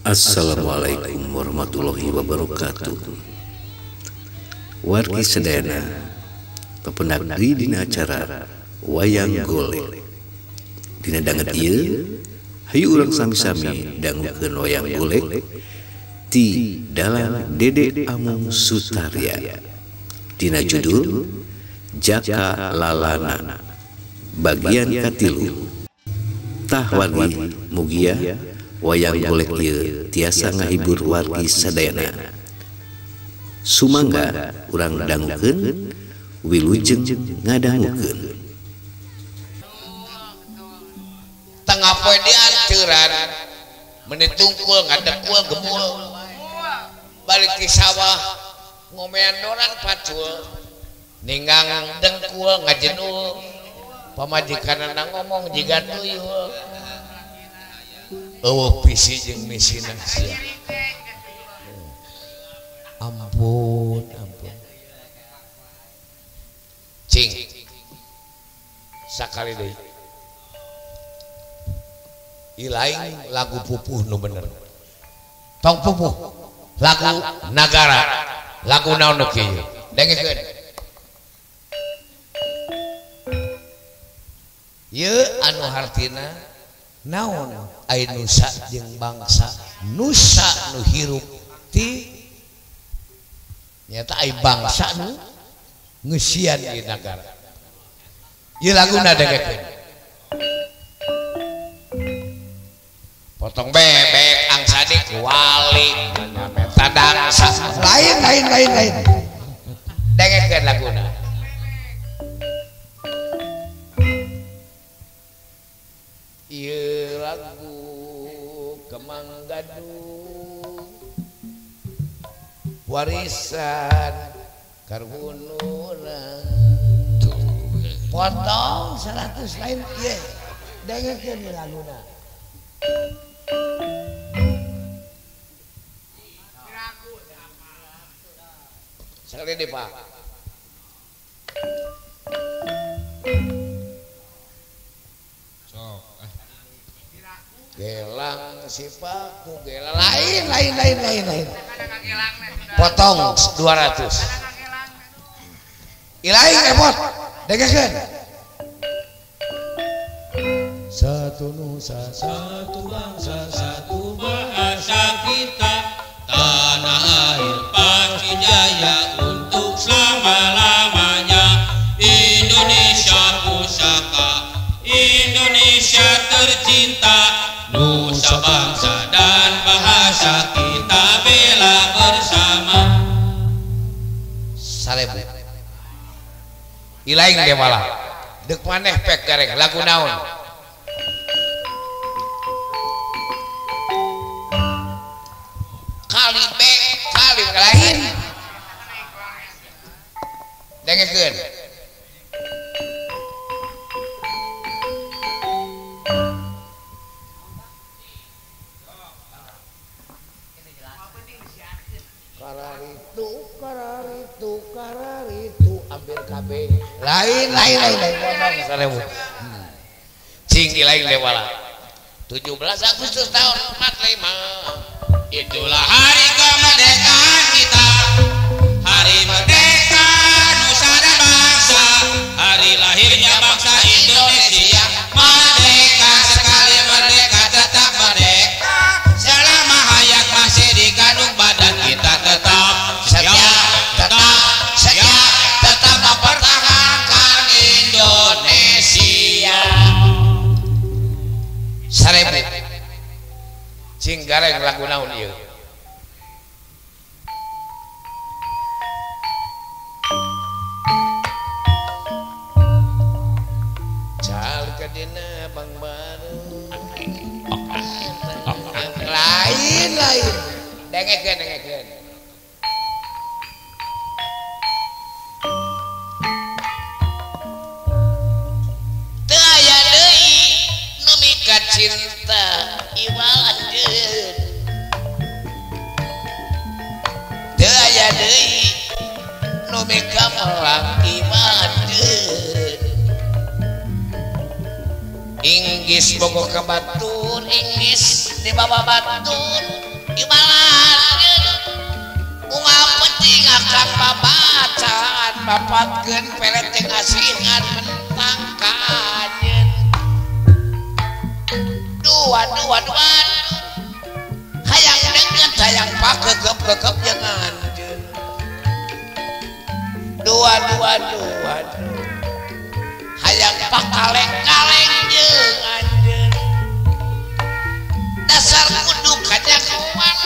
Assalamualaikum warahmatullahi wabarakatuh. Wargi sedayana pepenagri dina acara wayang golek. Dina danget ieu hayu urang sami-sami dangukeun wayang golek ti dalam Dede Amung Sutarya. Dina judul Jaka Lalana bagian katilu. Tah wargi mugia wayang golek ieu tiasa ngahibur wargi sadayana. Sumangga urang dangukeun wilujeng ngadangukeun. Tengah poe diancuran menit tungkul ngadekul gemul balik ti sawah ngomean doran pacul ninggang dengkul ngajenul pamajikanana ngomong jiga tuyul eueuh pisi jeung misina sia. Ampun cing sakali deui ilaing lagu pupuh nu bener tong pupuh lagu nagara lagu naon kieu dengekeun ieu anu hartina naon ai nusa jeung bangsa nusa nu hirup ti nyata ai bangsa nu ngeusian di negara ieu laguna dengekeun potong bebek angsa di kuali tadang lain dengekeun laguna ieu lagu Kemanggadu warisan karhununa potong 100 lain ieu dengekeun laguna sekali deh Pak gelang sipaku gelang lain potong 200 ilaing emot dengekeun satu nusa satu bangsa satu bahasa kita tanah air pasti jaya untuk selama-lamanya Indonesia pusaka Indonesia tercinta nusa bangsa dan bahasa kita bela bersama sarebu ilaing dewala deuk maneh pek gareng lagu naon kali lain dengekeun kararitu ambil kabeh lain ngomong sarebu cing lain lewala 17 Agustus tahun 45 itulah hari kemerdekaan kita hari merdeka nusa dan bangsa hari lahirnya bangsa Indonesia merdeka sekali merdeka tetap merdeka selama hayat masih dikandung badan kita tetap tetap mempertahankan Indonesia sarebu cing gareng lagu naon ieu cal kadina bang baru lain dengekeun teu aya deui nu mikat cinta iwalanjeun teu aya deui nu mika melang iwalanjeun Inggris bogo ke batur Inggris di bawah batur Ibaratkeun unggal penting akan babacaan bapatkeun pelet teh ngasihan mentang ka anjeun. Dua hayang deket hayang pakegep-gegep jeung anjeun. Dua hayang pakaleng-kaleng jeung anjeun. Dasar kudu kajagoan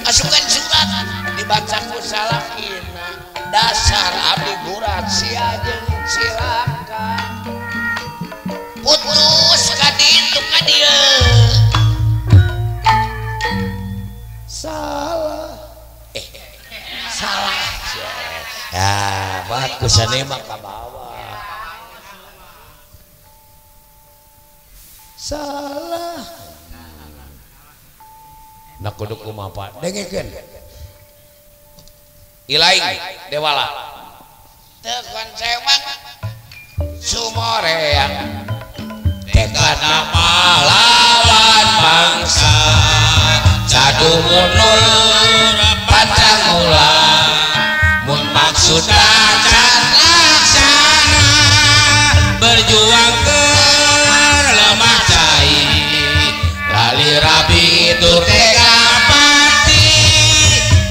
asukan surat dibaca ku salakina. Dasar abdi burat sia jeung cilaka putus ka ditu ka dieu. Salah ya bagus ane mah ka bawah. Salah nak kudu kumaha Pak dengekeun ilaing dewala teu konsewang sumoreang tekadna pahlawan bangsa cadumunul pancamula mun maksudna can laksana berjuang ke lemah cai lali rabi tur tega pati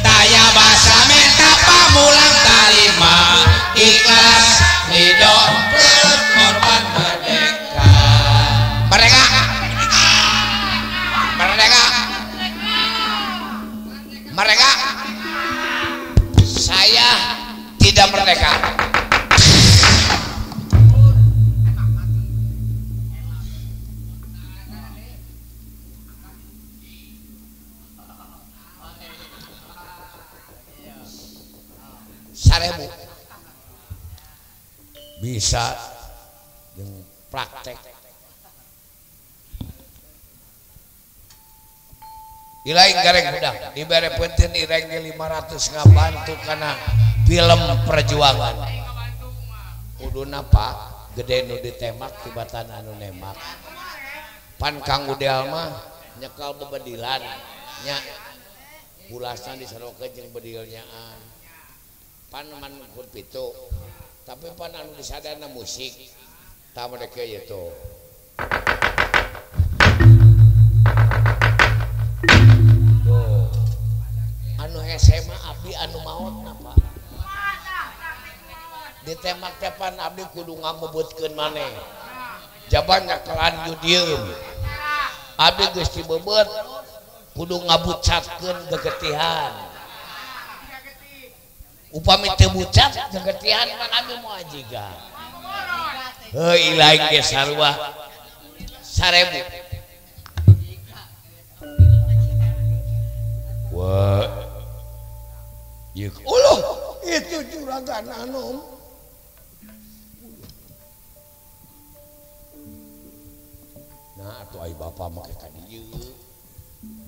taya basa menta pamulang tarima ikhlas hidup berkorban merdeka merdeka saya tidak merdeka. Sarebu bisa yang praktek ilaing gareng budang dibere pentin ireng 500 ngabantu karena film perjuangan uduna Pak gede nu ditembak tibatan anu nembak pan Kang Udel mah nyekal bebedilan nya ulasna diserokeun jeung bedilnyaan pan man kun pitu tapi pan anu disadana musik tah mereka ieu tuh anu SMA abdi anu maotna Pak ditembak teh pan abdi kudu ngamebutkeun maneh jabanya kelanjut dieum abdi geus dibebeut kudu ngabucatkeun gegetihan upami teu bucat gegetihan pan abdi moal ajiga heuh ilaing ge sarua 1000 wah ieu uluh itu juragan Anom nah atuh ai bapa make ka dieu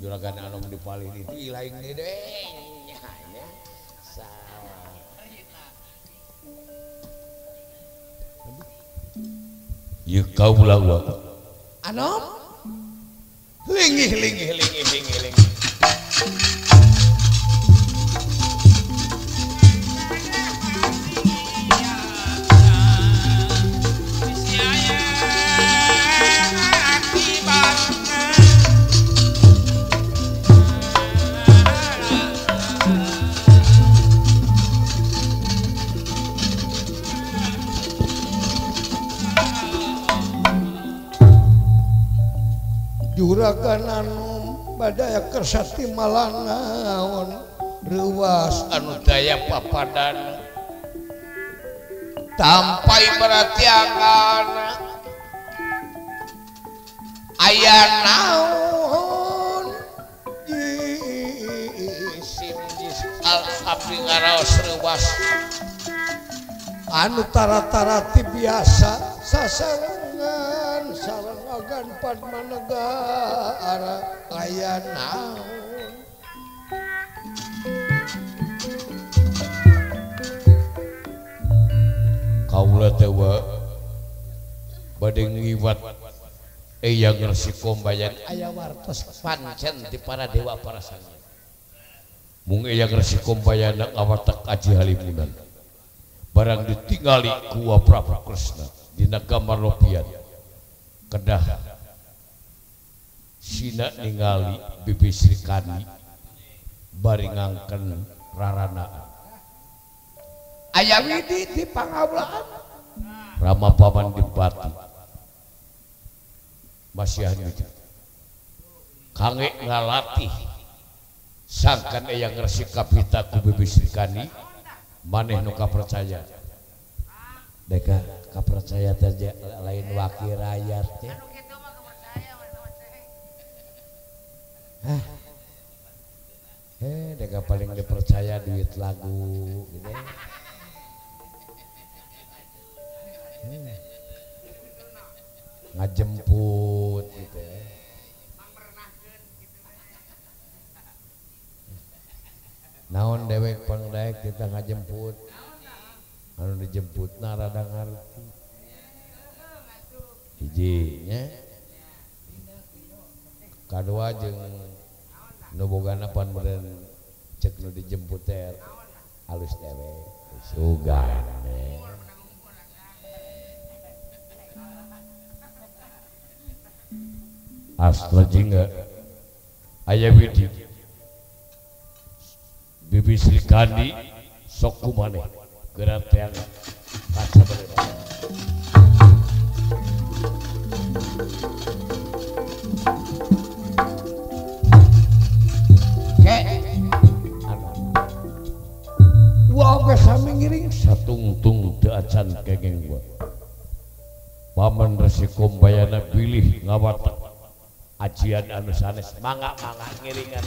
juragan Anom dipalih itu ilaing dedeng nya salah ieu kaula Anom linggih juragan Anom badaya kersati malangaon ruas anu daya papadan tampai beratiangan aya naon jisim al abdi ngaraos ruas anu tara-tarati biasa sasarengan sarengagan padma negara aya naon kaula teh bade ngiwat Eyang Resi Kombayan aya wartos pancen ti para dewa para sangya. Mung Eyang Resi Kombayan ngawatek Aji Halimunan. Barang ditingali ku Prabu Kresna dina gambar lopian. Kedah sina ningali Bibi Sri Kandi bari ngangken raranaan. Aya widi di pangawlaan Rama Paman Dipati. Masih hanya kange ngalatih sangkan Eyang Resi Kapita ku Bibi Sri Kandi maneh nu kapercaya deka kapercaya teh lain wakil rakyat teh deka paling dipercaya duit lagu gitu ngajemput gitu ya. Naon dewek pangdaek kita ngajemput anu dijemput rada ngarti hiji nya kadua jeung nu bogana pan meureun cek nu dijemput teh alus dewek sugan asla jingga aya widi Bibi Sri Kandi sok kumaneh gerak teang kaca bener ke wa oge sami ngiring satungtung teu acan kengeng gua Paman Resi Kombayana pilih ngawatek ajian anu sanes mangga ngiringan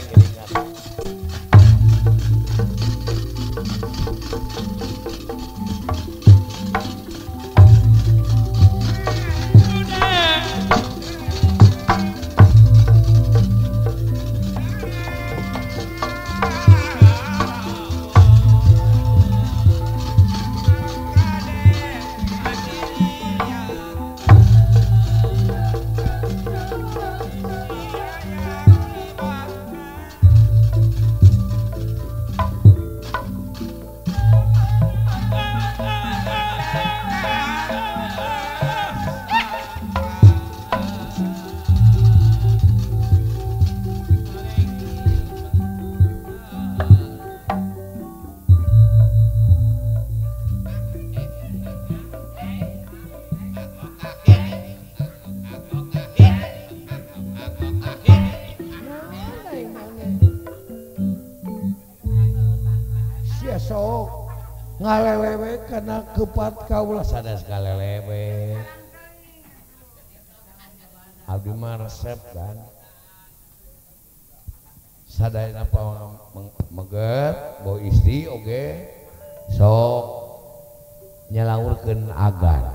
sok ngalelewe karena kepat kaulah sadas ngalelewe abdi mah resep kan sadayana apa meget bawa istri oge sok nyalaurkeun agan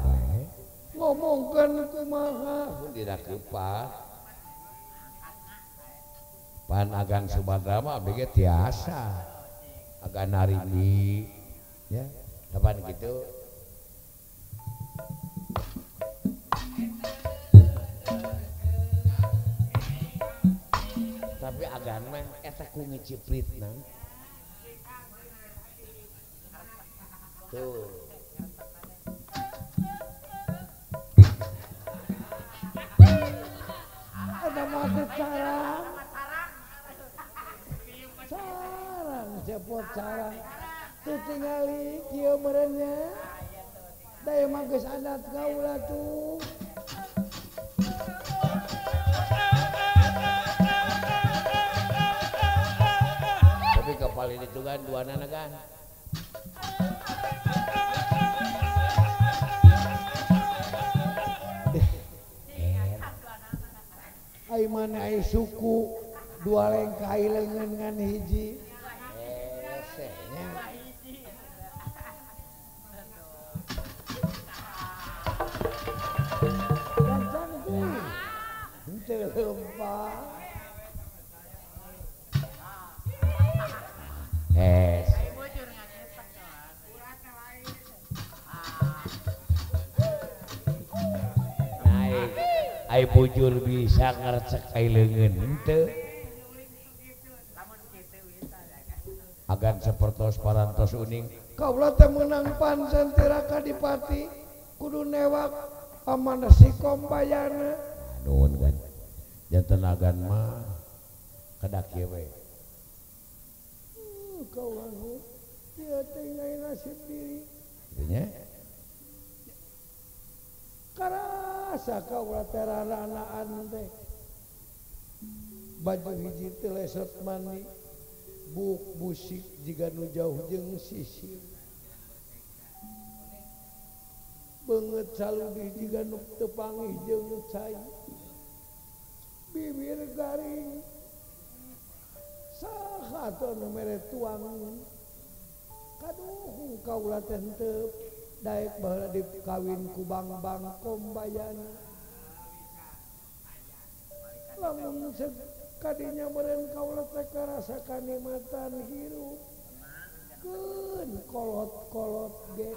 ngomongkeun kumaha dina kepat pan agan Subadra mah abdi ge tiasa agak narini ya kapan gitu tapi agan mah eta ku ngicipritna tuh ada maksud sarang cepot sarang tuh tingali kieu merenya daya mah geus adat kaula tuh tapi kapal ini tuh kan dua nana kan ai mana ai suku dua lengkai lengan ngan hiji lupa naik ai bujur bisa ngercek ai leungeun henteu agan sapertos parantos uning kaula teh meunang pancen tiraka dipati kudu newak paman si kombayana nuhun kan janten agan mah kadak kieu we kaula nu ieu teh ngai nasib diri nya karasa kaula teh rarana teh baju hiji teh lesot mani buk busik jika nu jauh jeung sisir banget saludih jika nu teu panggih jeung cai bibir garing saha atuh nu mere tuangan kaduh kaula teh teu daek baheula dikawin ku bang-bang kombayana lamun kadinya meureun kaula teh karasa kanikmatan hirup keun kolot-kolot ge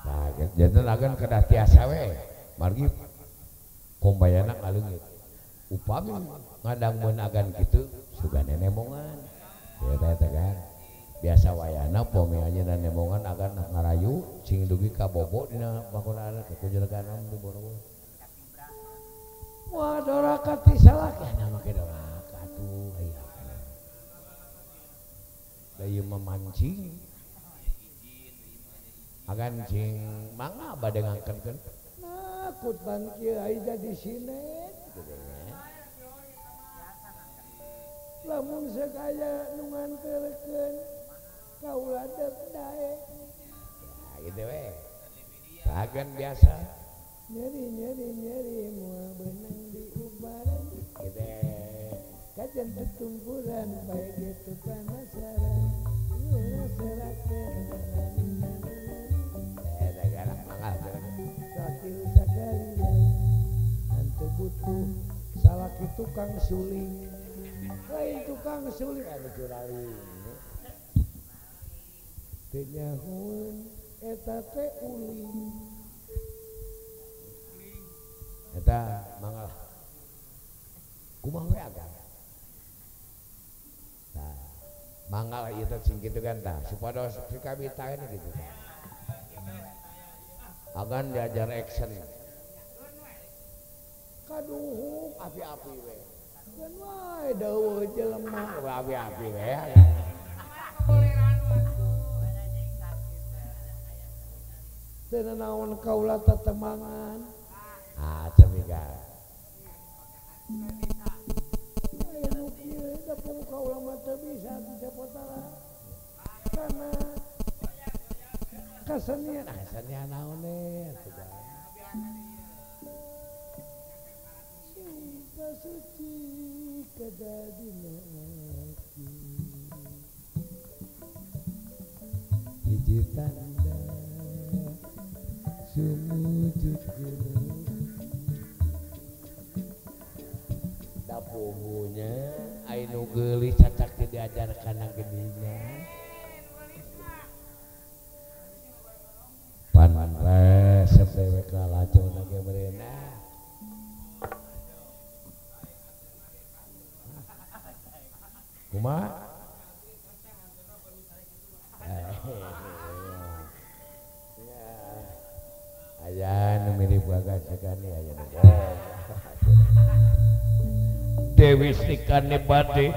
nah janten agan kedah tiasa we margi kombayana ngaleungit upami ngadang mun agan kitu sugane nemongan ya teh kan biasa wayana pomi anjeunna nemongan agan ngarayu sing dugi ka bobo dina bakunana ku jeleganan di boro wah doraka ti salak ya nama ke doraka atuh aya da ieu memancing agan cing mangga bade ngangkenkeun nah kutban kieu ai jadi sinet lamun sakaya nu nganterkeun kaula dek dae ya gitu we agan biasa nyeri moal beunang di ubaran gitu kajen tutumpuran bae gitu penasaran ieu serakeun galak mangga sakieu sakalian henteu butuh salaki tukang suling lain tukang suling anu curaling teu nyahoeun eta teh uling eta mangga kumaha we agan tah mangga ieu teh sing kitu kan tah supados sikabitaeun kitu agan diajar action kaduh api-api we kan wae daeuh jelema api-api we teu naon kaula tetemangan cemiga aya nu kieu dapung kaula mah teu bisa dicepotara kana kasenian senian naon atuh cinta suci kadadina ati hiji tanda sumujud dapugunya ainu geuli cacak teu diajar kana geuningan pan resep dewe kalacuna ge bereuna kumaha aya nu mirip bagas sakani aya nu Dewi Srikane bade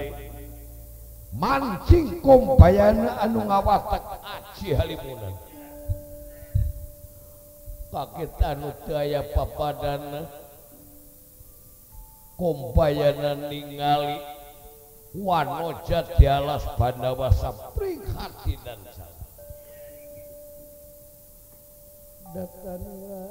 mancing kombayana anu ngawatek aci halimunan kaget anu teu aya papadana kombayana ningali wanoja di alas bandawasa pringhati dan salah datanglah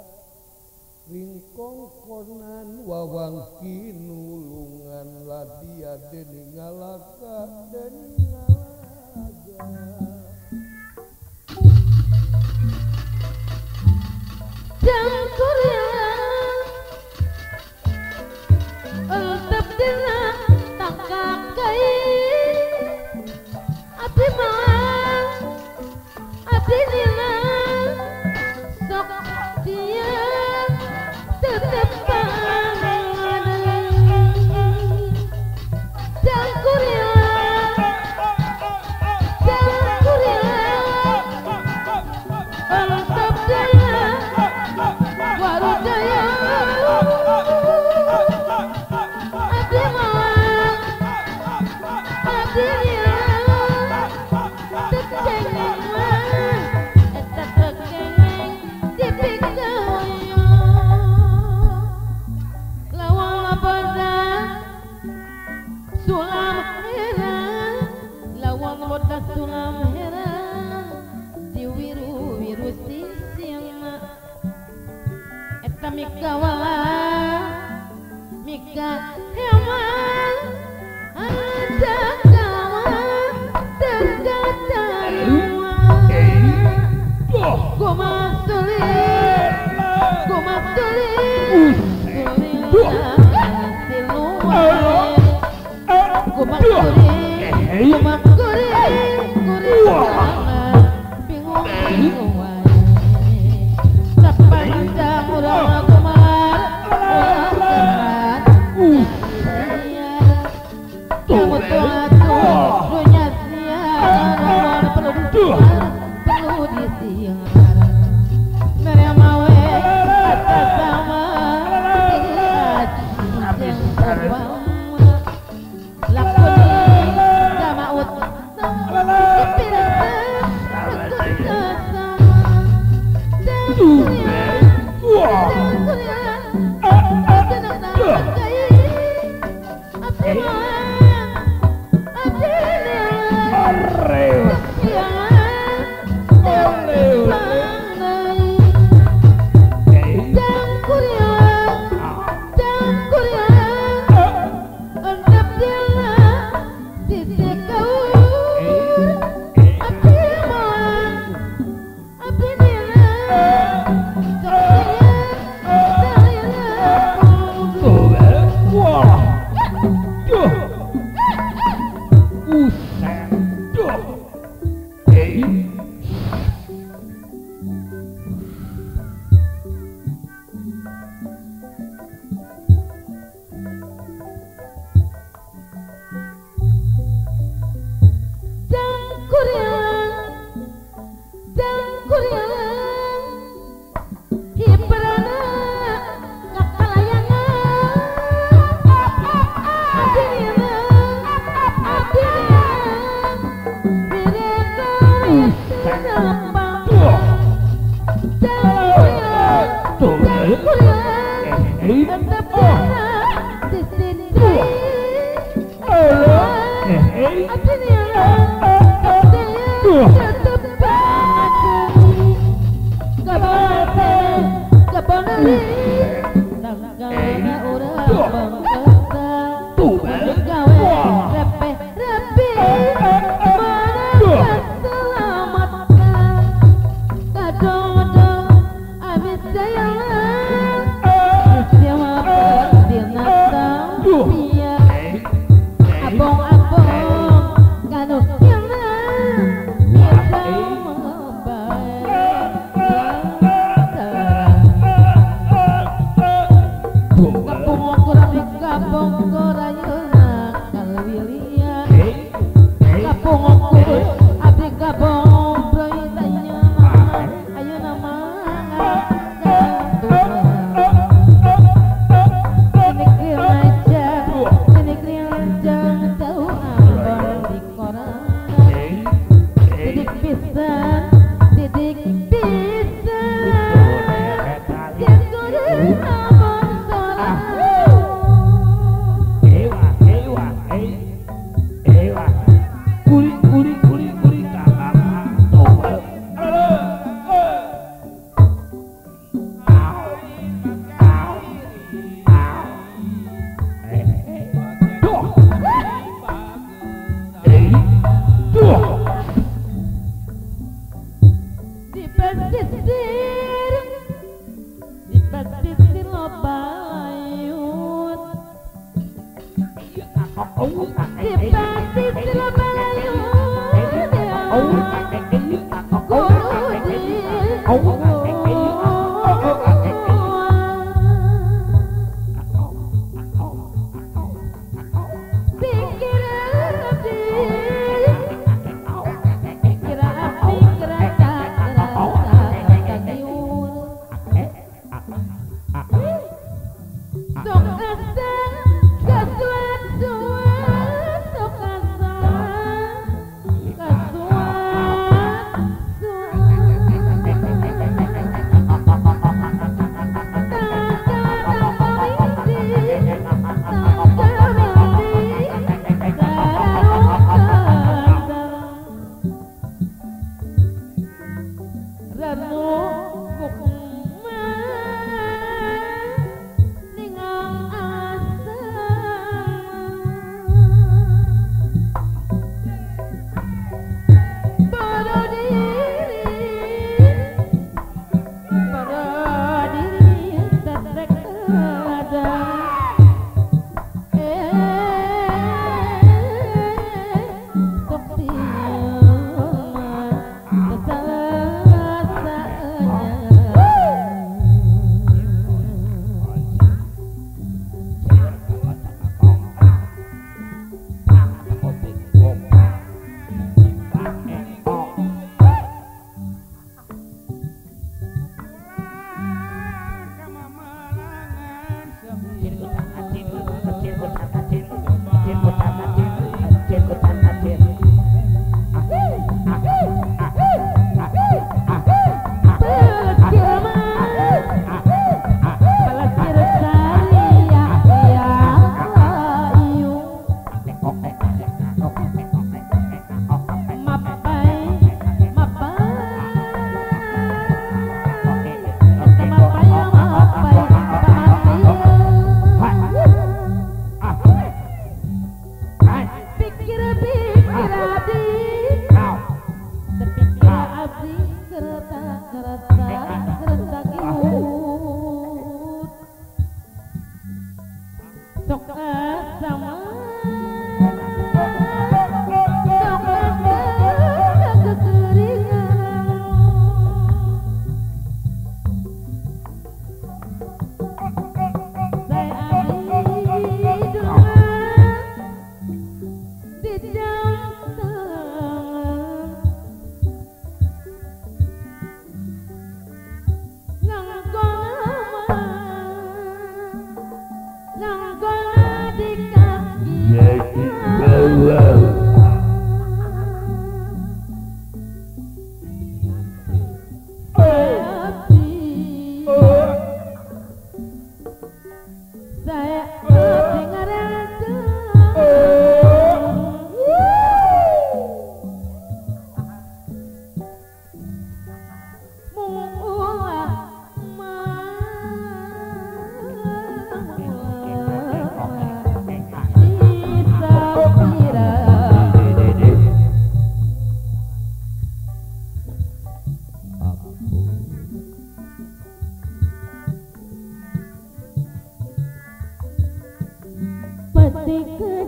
ringkong konan wawangki nulungan ladia deni ngalaka deni ngalaga jang Korea ultep dina tangkakai ngamheran di wiru-wiru sising eta mika walah mika hewan ada kawan terkata goma sulit Ranu Bukma Ningang asa Pada diri Tetek ada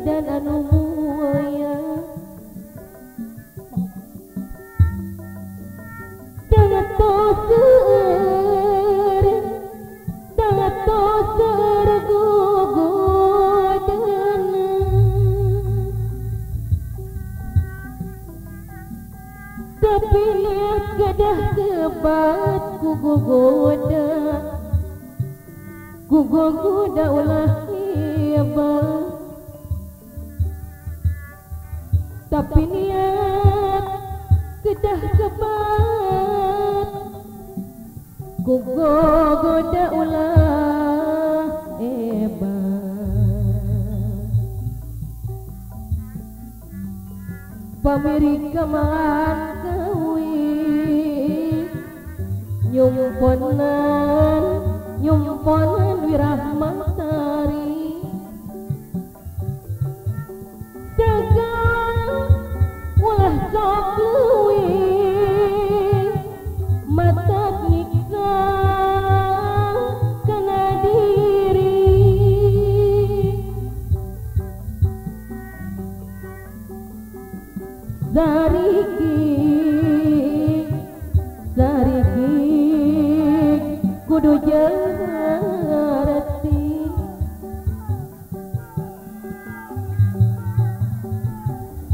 dan anu mulia dangat toser gugodana tapi niat gadah kebat gugoda ulah hebat tapi niat kedah kebat gugoda ulah hebat pamiri kaman kawi nyumponan wirahmatari dagang ulah sok leuwih matak nyiksa kana diri Zariki kudu jarati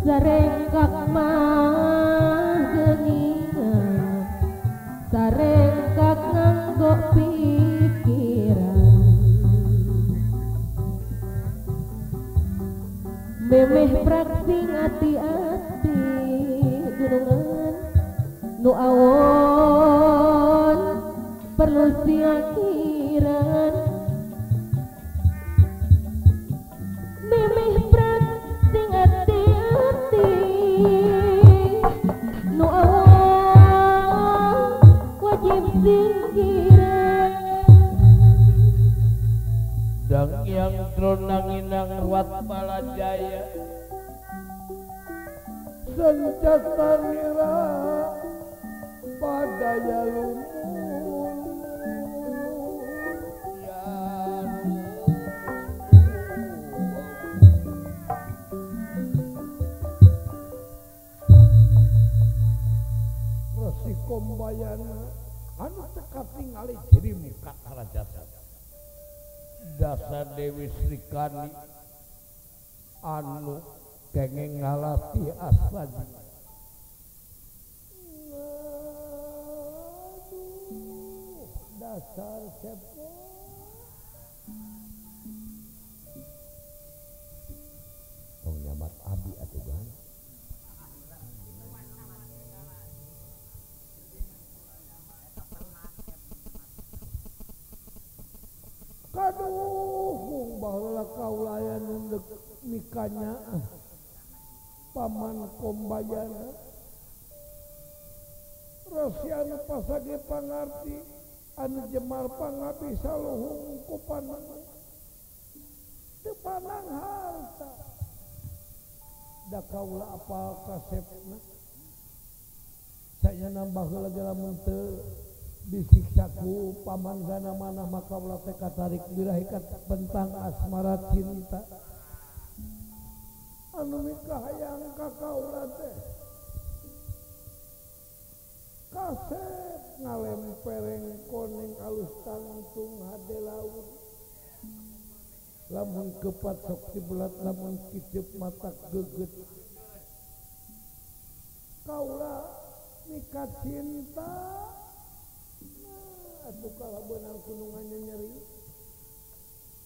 sarengkak mah geuningan sarengkak nganggo pikiran memeh praksing ati-ati gunungan nu awon perlu siakiran memeh praksing ati-ati nu awon jasanira padaya lumun Resi Kombayana anu teka tingali jadi muka karajasa dasa Dewi Srikani anu kenging ngalati aswaji dasar sepo tong nyamat abi atuh gan kaduh baheula kaulayan undek mikanya Paman Kombayana Resi anu pasage pangarti anu jemar pangabdi saluhung ku panang teu panang harta da kaula apal kasepna saya nambah heula ge lamun teu disiksa ku pamanggana manah maka ulah teh katarik birahi bentang asmara cinta anu mikah hayang ka kaula teh kasep ngalempereng koneng alus tangtung hade laut lamun kepat sok dibelat lamun kicep mata geget kaula mika cinta atuh kalabeunang kunungannya nyeri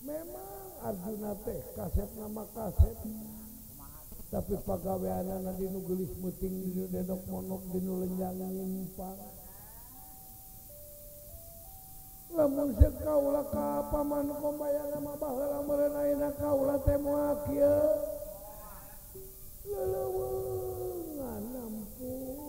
memang Arjuna teh kasep nama kasep tapi pagaweanana dinu geulis meuting dinu dedok monok dinu lenjang nyimpang lamun seuk kaula ka Paman Kombayana mah baheula meureun ayeuna kaula teh moal kieu leuleungan ampun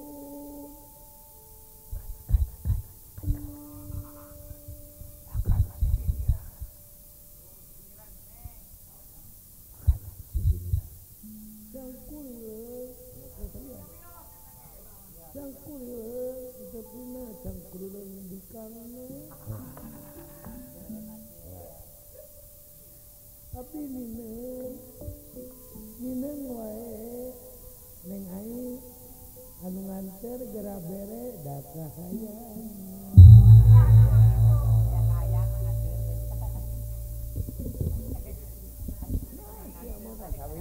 cangkuleun tetepina cangkuleun dikana tapi nineng wae neng ai anu nganter geura bere da kahayang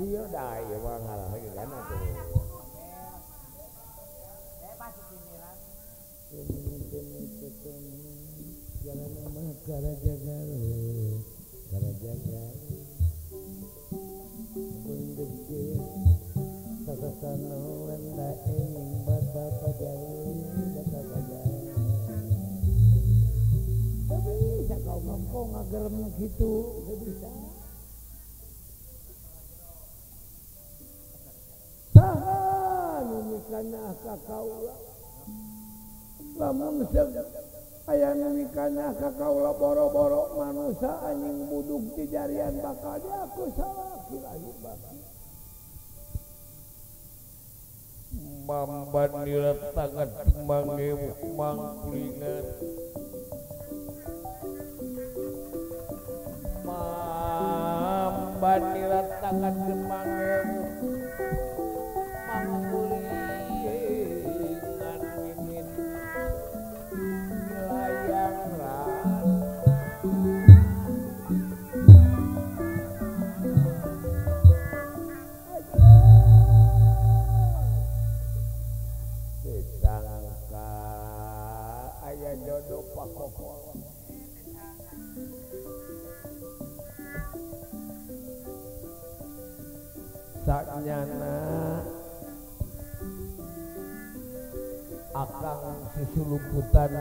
iya dah ieu mah ngalah ge kan atuh jalan nama Karajagaru bundeke sakasana wanda ening bata pajari tapi bisa kau ngomong ngagerem gitu gak bisa saha numikana ka kaula lamun seug aya numikana ka kaula boro-boro manusia anjing budug di jarian bakal aku salah kirahi bakal mamban diletangan mangge mangkulingan mamban diletangan mangge jodoh pakokol saknyana akang sisuluputan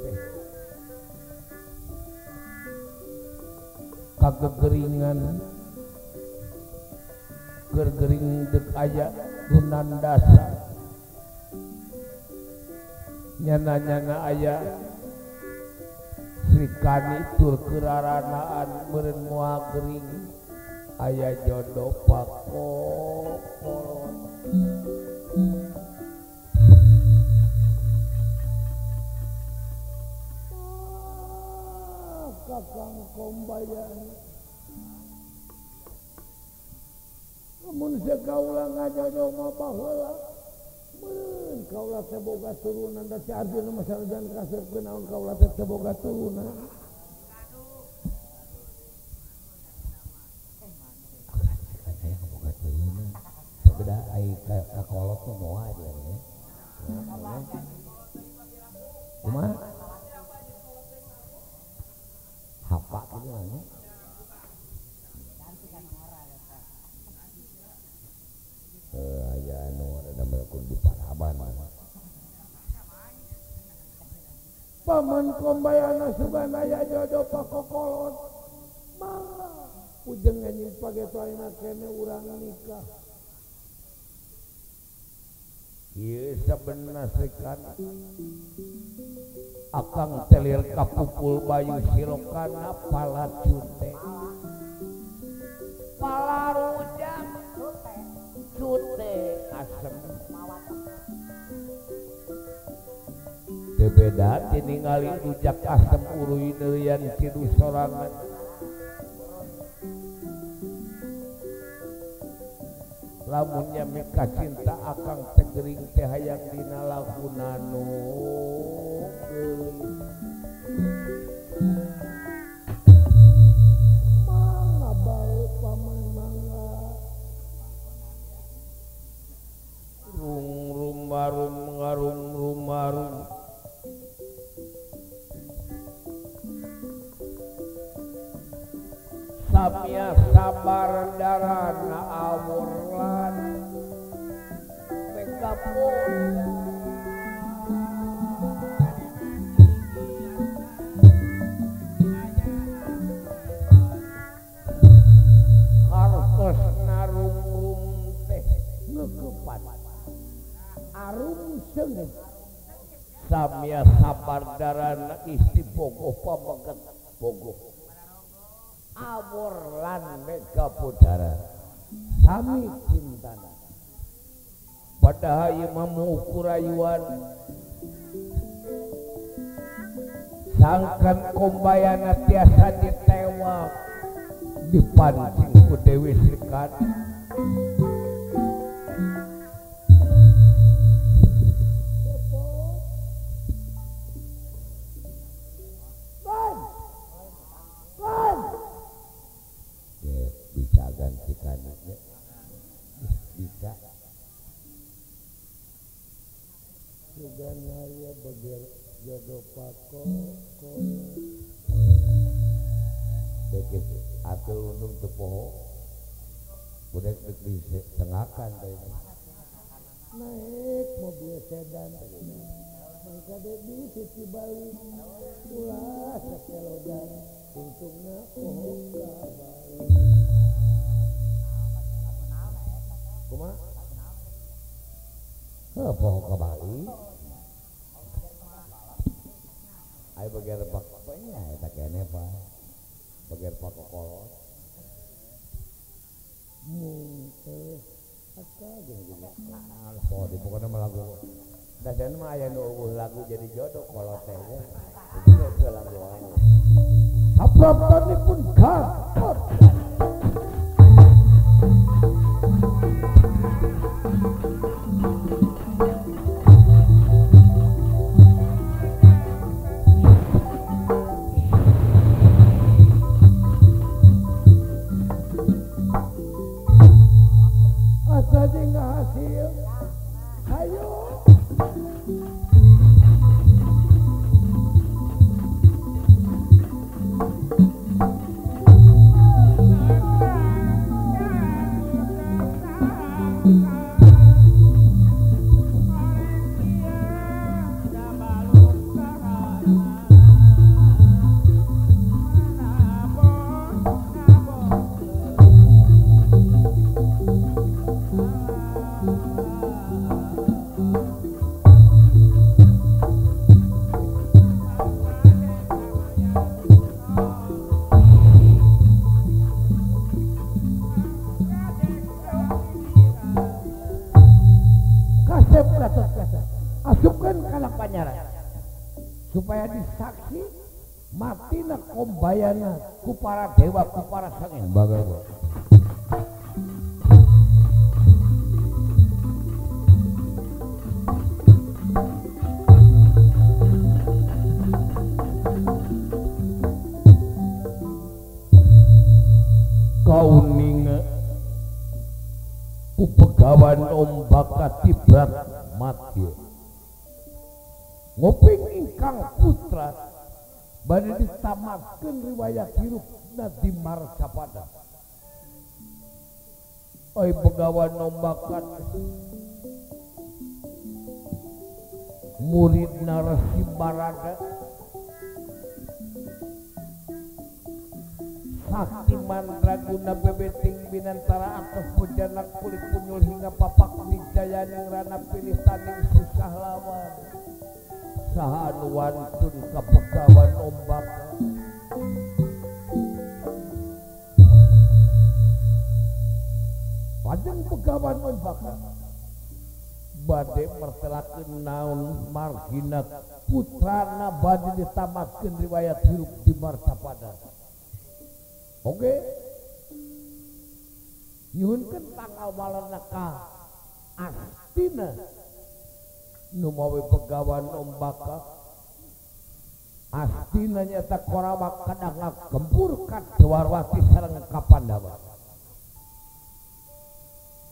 teh kagegeringan gergering dek aya Gunandasa nyana-nyana aya Srikani tur keraranaan meureun moal gering aya jodoh pakokol Akang Kombayan namun sekaula ngajojo mah baheula mun kaula teh boga turunan da si Arjuna mah sarjan kasepkeun naon kaula teh boga turunan beda ai ka kolot mah moal dia nya kumaha hapa kitu nya aya anu ada melekun di Paraban Paman Kombayana sugana aya jodoh pakokolot mangga ujeng anjing pagetoina kene urang nikah ieu sabenerna sekan akang telir kapupul bayu silokana palacun teh palarujak cute asem teu beda tingali rujak asem uruy neurian cidu sorangan lamunnya mika cinta akang teh gering teh hayang dina lagunanu mangga bae paman mangga rumarum ngarum rumarum samia sabar darana awurlan megapun hartos narum teh ngeukepan arum seungit samia sabar darana isti bogoh pameget bogoh awurlan mega pudara sami cintana padahal ieu mah mukurayuan sangkan Kombayana tiasa ditewak dipancing ku Dewi Srikandi bisa gantikan ya. Bisa juga naya beger jodoh pako dekit atul untung tepoho budek disengakan naik mobil sedan mangka debi sisi balik ulah sakelodan untungna poho ka balik kumaha poho ka balik ai bager pak apanya eta kene Pak bager pak kolot mungkin aka gini alah poho di pokona mah lagu dasarna mah aya nu lagu jadi jodoh kolot teh itu lagu anu saprapanipun kakot asa jeung hasil ayo asupkan kana panyaran supaya disaksi matina kombayana ku para dewa ku para sangen bagawa kauning ku pegawan ombak katibrat mati ngoping ingkang putra badhe ditamatkeun riwayat hirupna di Marcapada. Oi begawan nombakan murid Narasi Barada Sakti Mandraguna bebeting binantara atas pujanak kulit punyul hingga papak wijaya ning rana pilih tanding susah lawan saha anu wantun ka begawan ombak pajeng begawan ombak badhe mertelakeun naon margina putrana badhe ditamatkeun riwayat hirup di Marcapada. Oke nyuhunkeun tanggal malana ka Astina nu mawe begawan ombaka Astina nyata Korawa kadang ngagempur ka Dewarwati sareng ka Pandawa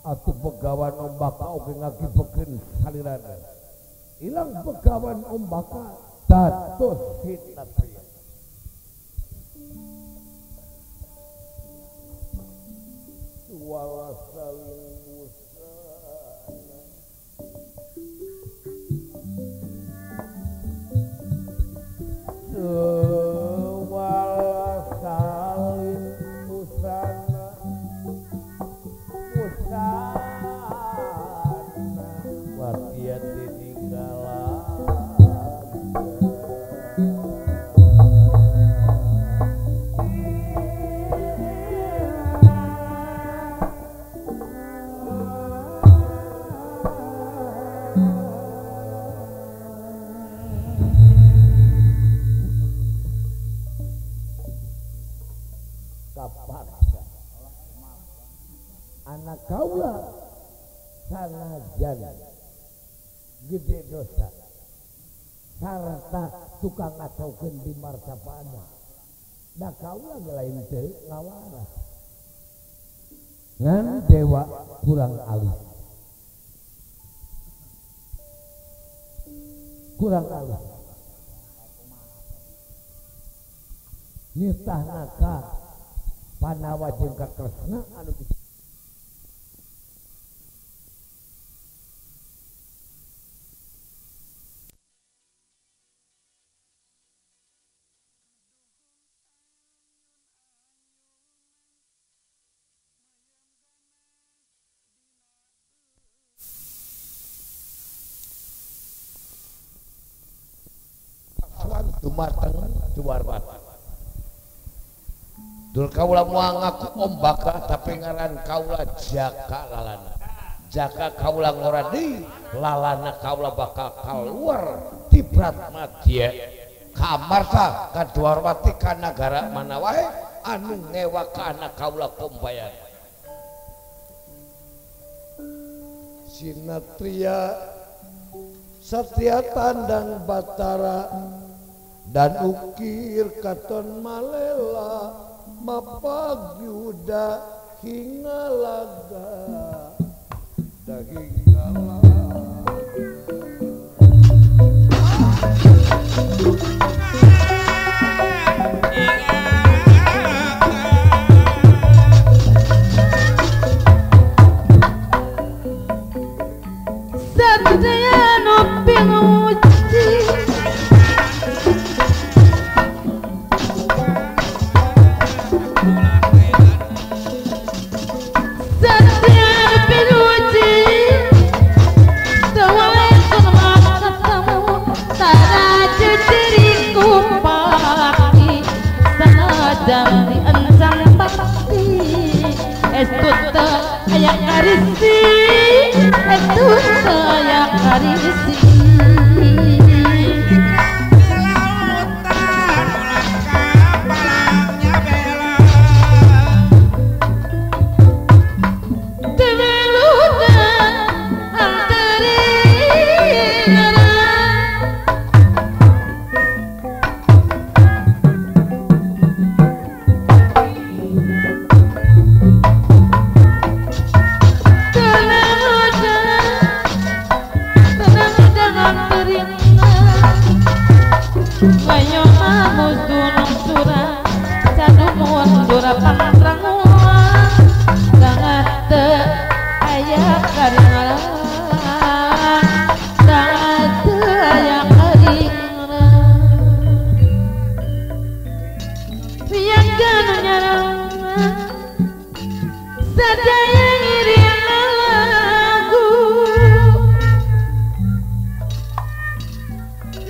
atuh begawan ombaka oge ngagibekeun salirana ilang begawan ombaka dados Sinatria wala saling busana wala saling busana watian ditinggalan kapaksa anak kaula sanajan gede dosa sarta tukang ngacaukeun di Marcapada da kaula lain teh ngawaras ngan dewa kurang alus nitahna ka Panawa jeung ka Kresna anu dumateng Dewarwati. Dul kaula moal ngaku ombaka tapi ngaran kaula Jaka lalana. Jaka kaula ngora deui lalana kaula bakal kaluar ti Bratmadya ka Amarta ka Dewarwati ka nagara mana wae anu ngewa ka anak kaula kombayan. Sinatria Satya Tandang Batara dan ukir katon malela mapag yuda hingalaga daging Satya Pinuji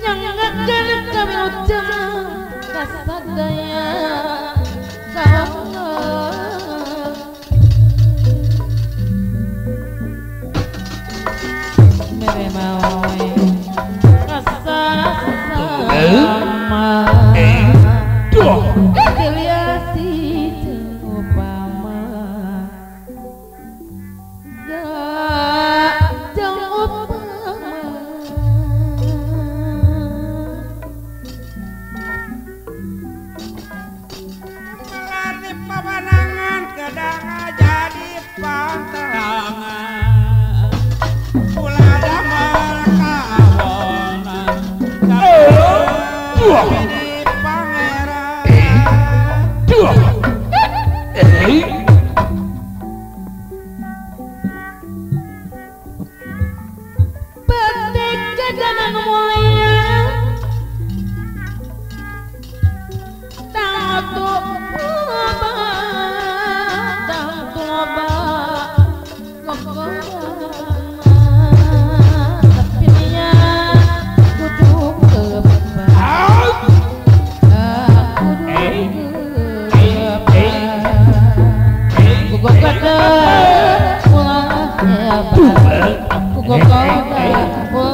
nyanggakeun kami ujang kasadaya kawangan mere mawe kasasama Diliasi jeung upama jeung upama Melati pamanangan kadang jadi pantangan Pula damel kawonan Jadi pangeran Petik kedanan mulia Tangtu loba Tangtu loba Kokoran Tepinya kudu kebeban Kudu kebeban Kudu kebeban Kudu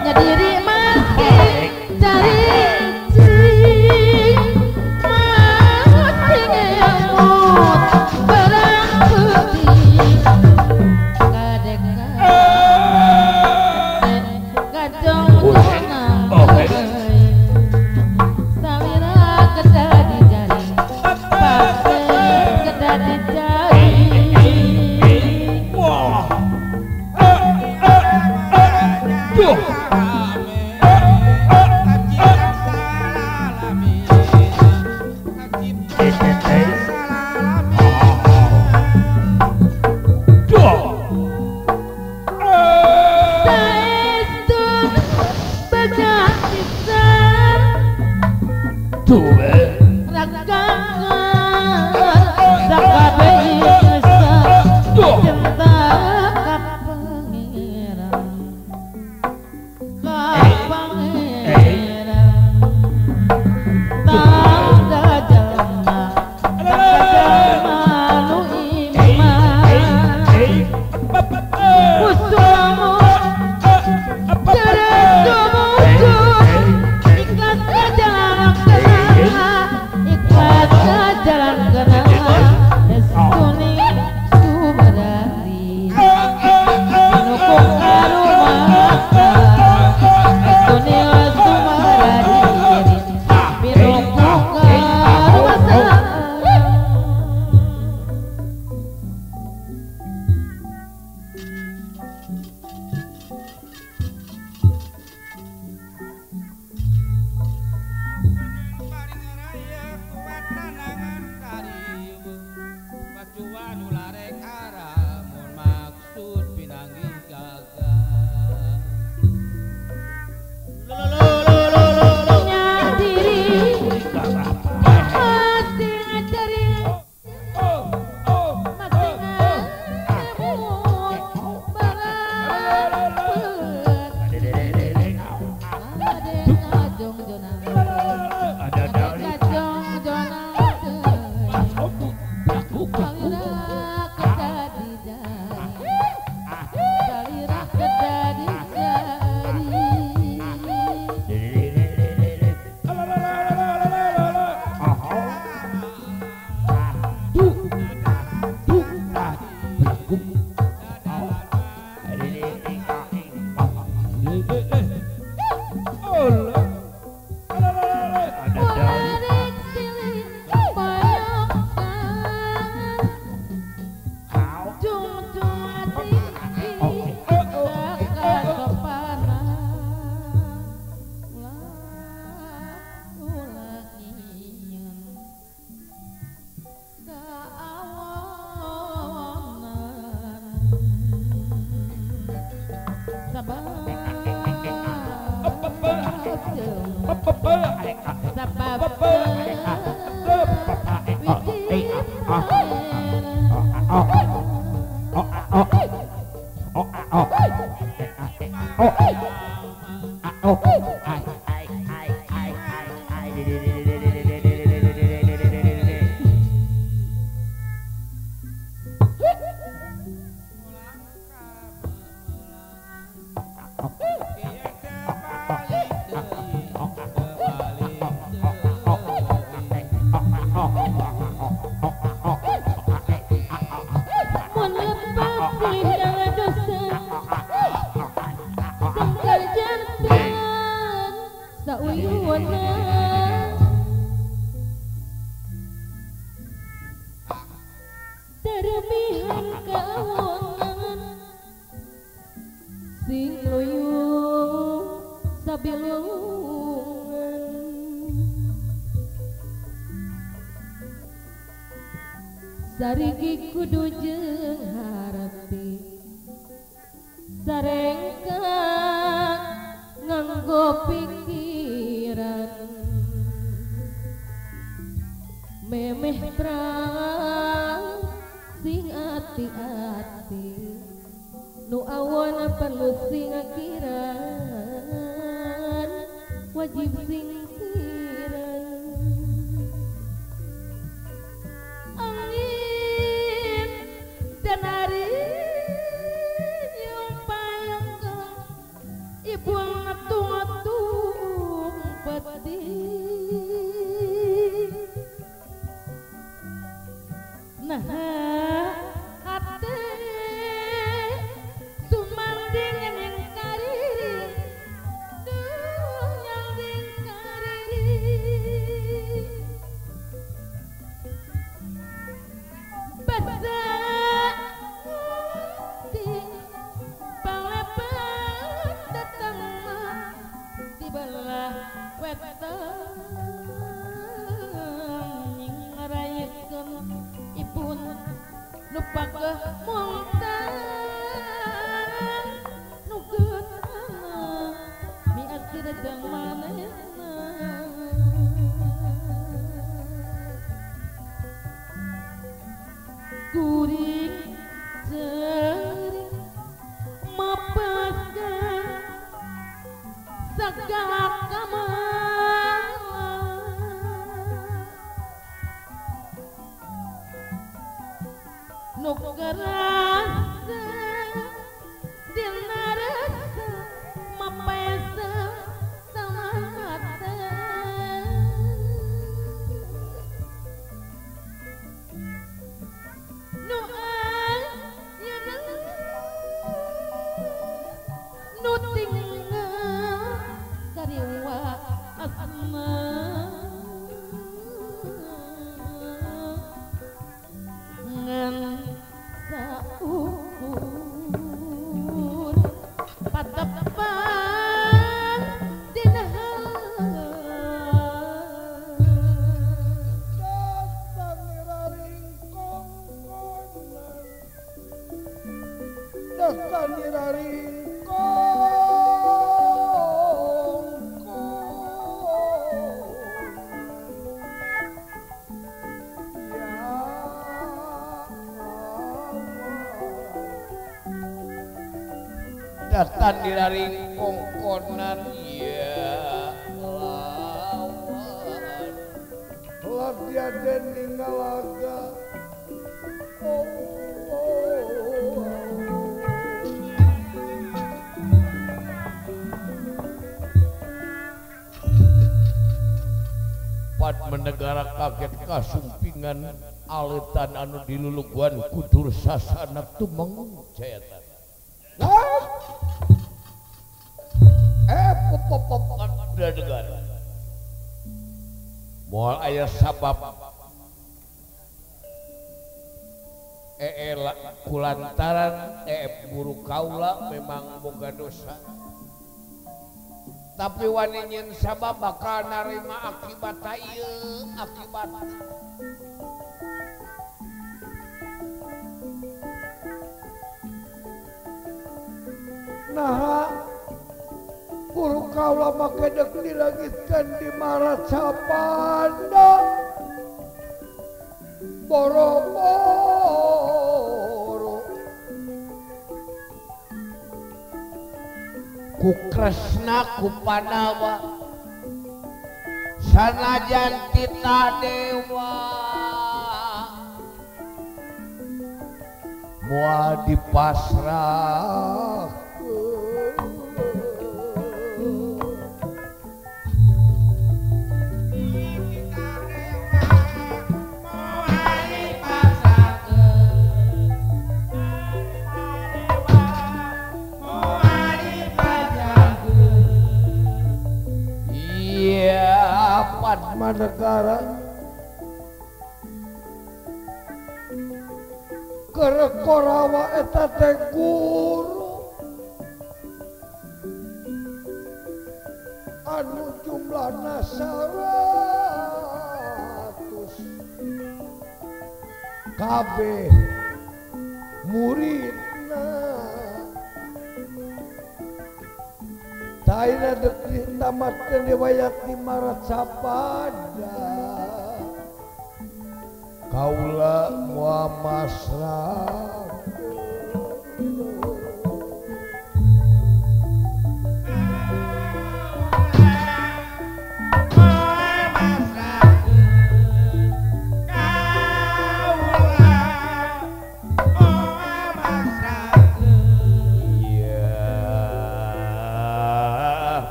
nyadiri masih cari cing masih ngemut barang putih kadek kadang salira kedah di jari pasir kedah di jari Saestun bajak pisan ragakan sakabe ikhlas cinta ka pangeran tangga jalma nu iman usulamu terus ikhlas ke jalan kena ikhlas ke jalan kena estuni subadari pinukung karumasa estuni subadari pinukung karumasa Oh. Kuliah dosa sangkar jantan sauyuana terbihan kaonan sing loyong sabilungan sarigi kudu jeung harepi sarengkang nganggo pikiran memeh terang sing ati-ati nu awan perlu sing akiran wajib singkiran angin dan hari ibu ngatung-ngatung peti nah hati sumanding yang kariri yang kariri basa di panglepan datang belah wetan ngarayekeun ipun nu pageh montang nu geutana miat direjang manehna kuring ceuring mapaskeun segala nu kerasa dina rasa mapesa samata nu ayeuna nu tinggal kariwa asma ngan saukur patepan dina dasar niraring datang diraring kongkonan ya lawan latihan ninggalaga Pat menegara kaget kasumpingan aletan anu diluluguan kudur sasana tumengung cayatan popop kada negara moal aya sabab kulantaran buru kaula memang boga dosa tapi wani nyen sabab bakal narima akibat ieu akibat nah buru kaula make dek dilagitkan di marat sapanda boro-boro ku kresna ku panawa sanajan tita dewa moal dipasrah Padmanegara Korawa eta teh guru anu jumlahna 100 kabeh muridna taina dek tamatkeun riwayat di Maracapada kaula muamasra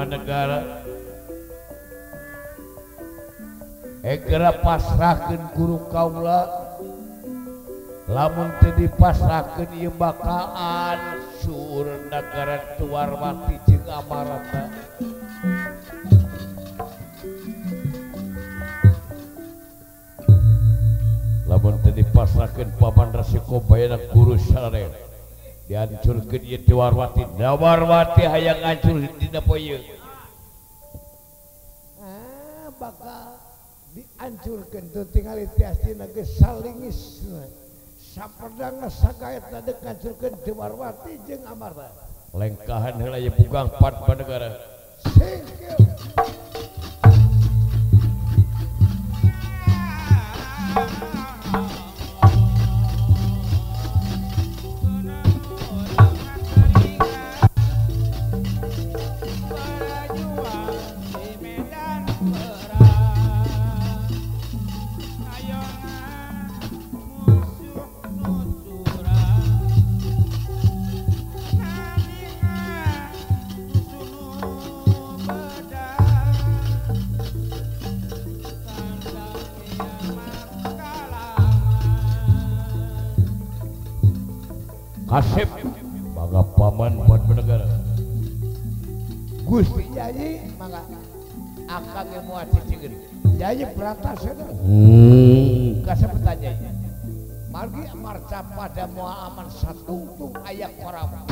negara egera pasrahkeun guru kaula lamun teu dipasrahkeun ieu bakal hancur negara Tuarwati jeung Amarata. Lamun teu dipasrahkeun Paman Resiko bayana guru sareng dihancurkeun ieu Tuarwati. Tuarwati hayang hancur dina poe ieu. Bakal dihancurkan tuh tinggal tiastina geus salingisna sapedangna sagaetna deuk hancurkeun Dewarwati jeung Amarta lengkahan heula ye bugang Padmanegara singkil Asep mangga Paman Padmanegara Gusti Yayi mangga akang ge moal cicingkeun Yayi Bratasena kasebutan Yayi margi Marcapada moal aman satungtung aya Korawa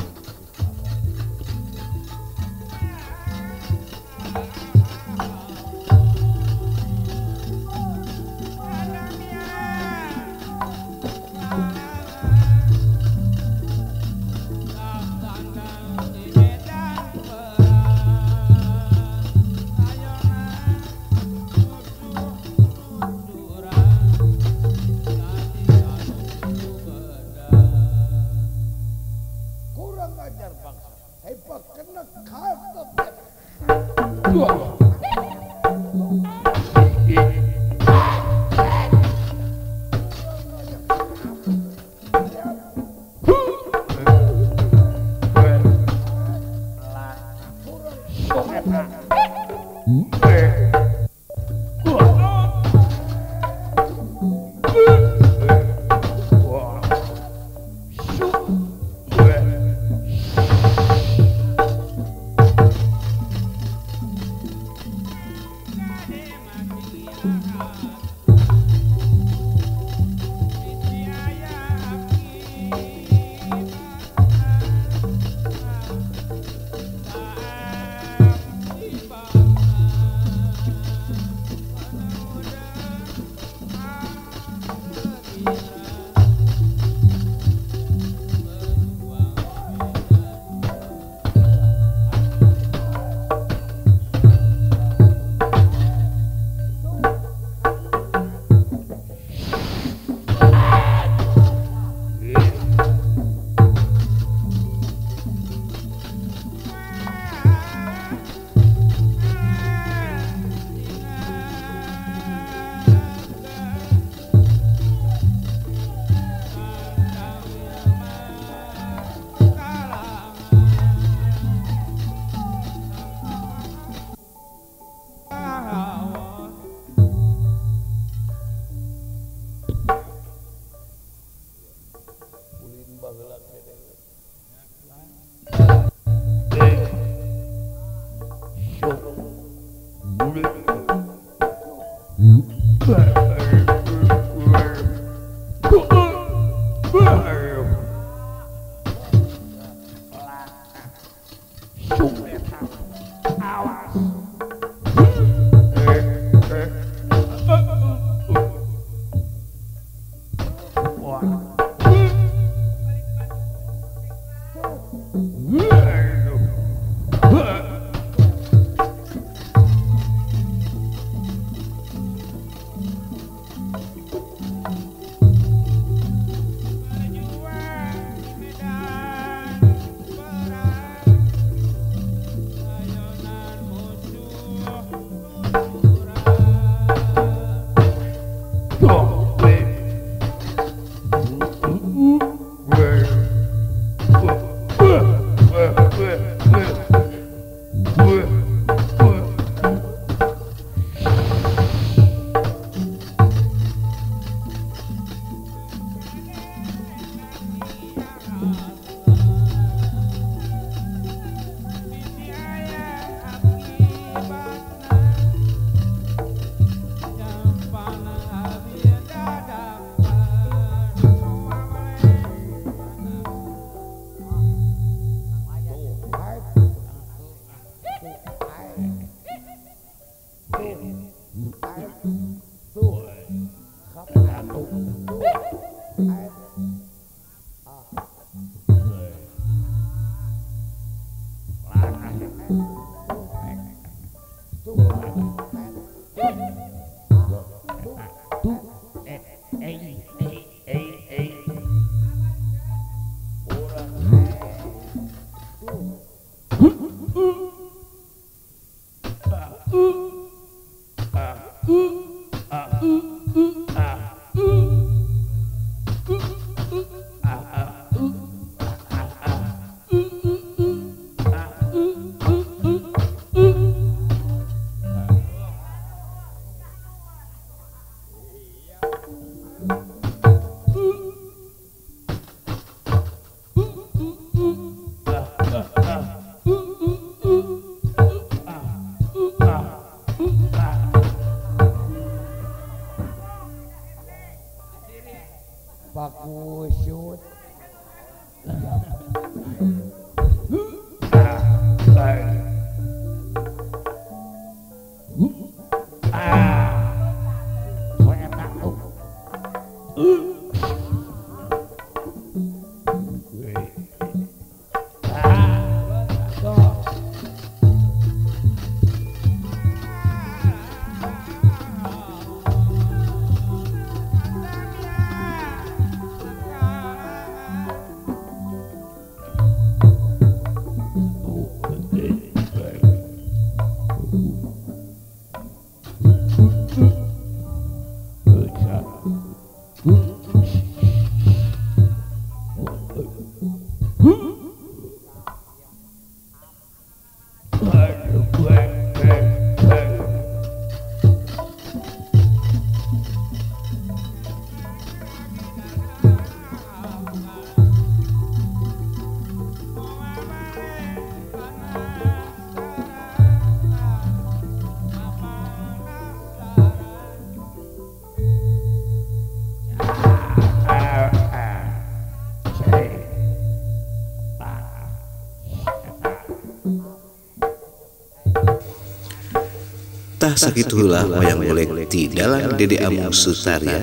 Tah sakitulah wayang golek ti dalam Dede Amung Sutarya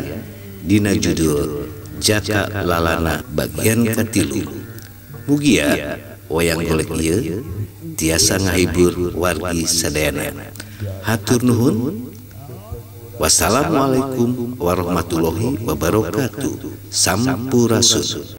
dina judul Jaka Lalana bagian katilu. Mugia wayang golek ieu tiasa ngahibur wargi sadayana. Hatur nuhun. Wassalamualaikum warahmatullahi wabarakatuh. Sampurasun.